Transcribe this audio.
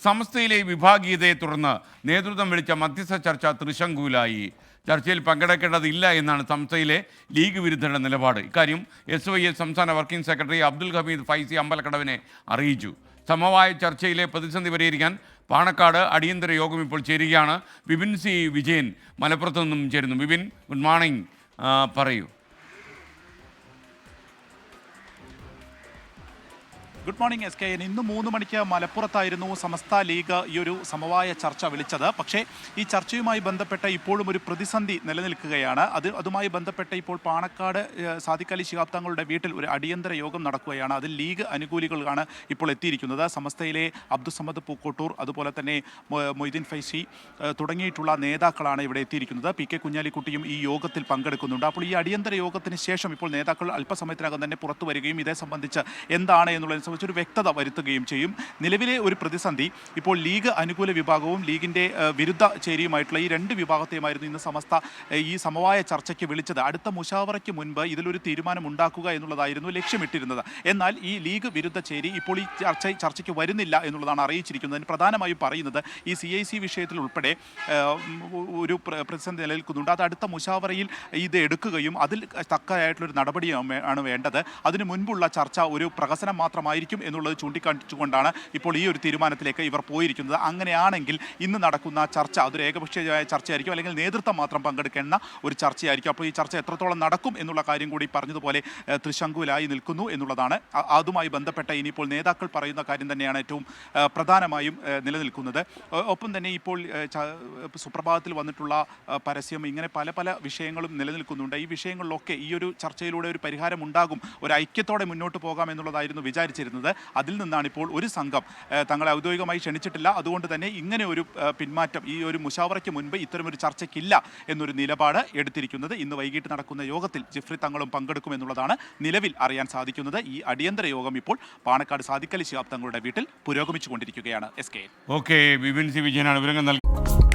സമസ്തയിലെ വിഭാഗീയതയെ തുടർന്ന് നേതൃത്വം വിളിച്ച മധ്യസ്ഥ ചർച്ച തൃശങ്കൂലായി. ചർച്ചയിൽ പങ്കെടുക്കേണ്ടതില്ല എന്നാണ് സംസ്ഥയിലെ ലീഗ് വിരുദ്ധരുടെ നിലപാട്. ഇക്കാര്യം SYS സംസ്ഥാന വർക്കിംഗ് സെക്രട്ടറി അബ്ദുൽ ഹമീദ് ഫൈസി അമ്പലക്കടവിനെ അറിയിച്ചു. സമവായ ചർച്ചയിലെ പ്രതിസന്ധി പരിഹരിക്കാൻ പാണക്കാട് അടിയന്തര യോഗം ഇപ്പോൾ ചേരുകയാണ്. വിപിൻ സി വിജയൻ മലപ്പുറത്ത് നിന്നും ചേരുന്നു. Vipin, good morning. പറയൂ. Good morning SK. ഇന്ന് 3 മണിക്ക് മലപ്പുറത്തായിരുന്നു സമസ്ത ലീഗ് ഈ ഒരു സമവായ ചർച്ച വിളിച്ചത്. പക്ഷേ ഈ ചർച്ചയുമായി ബന്ധപ്പെട്ട ഇപ്പോഴും ഒരു പ്രതിസന്ധി നിലനിൽക്കുകയാണ്. അതുമായി ബന്ധപ്പെട്ട് ഇപ്പോൾ പാണക്കാട് സാദിഖ് അലി ശിഹാബ് തങ്ങളുടെ വീട്ടിൽ ഒരു അടിയന്തര യോഗം നടക്കുകയാണ്. അതിൽ ലീഗ് അനുകൂലികളാണ് ഇപ്പോൾ എത്തിയിരിക്കുന്നത്. സമസ്തയിലെ അബ്ദുസമദ് പൂക്കോട്ടൂർ, അതുപോലെ തന്നെ മൊയ്തീൻ ഫൈസി തുടങ്ങിയിട്ടുള്ള നേതാക്കളാണ് ഇവിടെ എത്തിയിരിക്കുന്നത്. PK കുഞ്ഞാലിക്കുട്ടിയും ഈ യോഗത്തിൽ പങ്കെടുക്കുന്നുണ്ട്. അപ്പോൾ ഈ അടിയന്തര യോഗത്തിന് ശേഷം ഇപ്പോൾ നേതാക്കൾ അല്പസമയത്തിനകം തന്നെ പുറത്തു വരികയും ഇതേ സംബന്ധിച്ച് എന്താണ് എന്നുള്ളതിനെ സംബന്ധിച്ച് ഒരു വ്യക്തത വരുത്തുകയും ചെയ്യും. നിലവിലെ ഒരു പ്രതിസന്ധി ഇപ്പോൾ ലീഗ് അനുകൂല വിഭാഗവും ലീഗിൻ്റെ വിരുദ്ധ ചേരിയുമായിട്ടുള്ള ഈ 2 വിഭാഗത്തെയുമായിരുന്നു ഇന്ന് സമസ്ത ഈ സമവായ ചർച്ചയ്ക്ക് വിളിച്ചത്. അടുത്ത മുശാവറയ്ക്ക് മുൻപ് ഇതിലൊരു തീരുമാനം ഉണ്ടാക്കുക എന്നുള്ളതായിരുന്നു ലക്ഷ്യമിട്ടിരുന്നത്. എന്നാൽ ഈ ലീഗ് വിരുദ്ധ ചേരി ഇപ്പോൾ ഈ ചർച്ചയ്ക്ക് വരുന്നില്ല എന്നുള്ളതാണ് അറിയിച്ചിരിക്കുന്നത്. അതിന് പ്രധാനമായും പറയുന്നത് ഈ CIC വിഷയത്തിൽ ഉൾപ്പെടെ ഒരു പ്രതിസന്ധി നിലനിൽക്കുന്നുണ്ട്. അത് അടുത്ത മുശാവറയിൽ ഇത് എടുക്കുകയും അതിൽ തക്കതായിട്ടുള്ളൊരു നടപടിയാണ് വേണ്ടത്. അതിനു മുൻപുള്ള ചർച്ച ഒരു പ്രഹസനം മാത്രമായിരിക്കും എന്നുള്ളത് ചൂണ്ടിക്കാണിച്ചുകൊണ്ടാണ് ഇപ്പോൾ ഈ ഒരു തീരുമാനത്തിലേക്ക് ഇവർ പോയിരിക്കുന്നത്. അങ്ങനെയാണെങ്കിൽ ഇന്ന് നടക്കുന്ന ചർച്ച അതൊരു ഏകപക്ഷീയമായ ചർച്ചയായിരിക്കും, അല്ലെങ്കിൽ നേതൃത്വം മാത്രം പങ്കെടുക്കേണ്ട ഒരു ചർച്ചയായിരിക്കും. അപ്പോൾ ഈ ചർച്ച എത്രത്തോളം നടക്കും എന്നുള്ള കാര്യം കൂടി പറഞ്ഞതുപോലെ തൃശങ്കൂലായി നിൽക്കുന്നു എന്നുള്ളതാണ്. അതുമായി ബന്ധപ്പെട്ട ഇനിയിപ്പോൾ നേതാക്കൾ പറയുന്ന കാര്യം തന്നെയാണ് ഏറ്റവും പ്രധാനമായും നിലനിൽക്കുന്നത്. ഒപ്പം തന്നെ ഇപ്പോൾ സുപ്രഭാതത്തിൽ വന്നിട്ടുള്ള പരസ്യം, ഇങ്ങനെ പല പല വിഷയങ്ങളും നിലനിൽക്കുന്നുണ്ട്. ഈ വിഷയങ്ങളിലൊക്കെ ഈ ഒരു ചർച്ചയിലൂടെ ഒരു പരിഹാരം ഉണ്ടാകും, ഒരു ഐക്യത്തോടെ മുന്നോട്ട് പോകാം എന്നുള്ളതായിരുന്നു വിചാരിച്ചിരുന്നത്. അതിൽ നിന്നാണ് ഇപ്പോൾ ഒരു സംഘം തങ്ങളെ ഔദ്യോഗികമായി ക്ഷണിച്ചിട്ടില്ല, അതുകൊണ്ട് തന്നെ ഇങ്ങനെ ഒരു പിന്മാറ്റം, ഈ ഒരു മുശാവറയ്ക്ക് മുൻപ് ഇത്തരമൊരു ചർച്ചയ്ക്കില്ല എന്നൊരു നിലപാട് എടുത്തിരിക്കുന്നത്. ഇന്ന് വൈകിട്ട് നടക്കുന്ന യോഗത്തിൽ ജിഫ്രി തങ്ങളും പങ്കെടുക്കുമെന്നുള്ളതാണ് നിലവിൽ അറിയാൻ സാധിക്കുന്നത്. ഈ അടിയന്തര യോഗം ഇപ്പോൾ പാണക്കാട് സാദിഖ് അലി ശിഹാബ് തങ്ങളുടെ വീട്ടിൽ പുരോഗമിച്ചുകൊണ്ടിരിക്കുകയാണ്. SK. ഓക്കെ, വിപിൻ സി വിജയനാണ് വിവരങ്ങൾ നൽകി.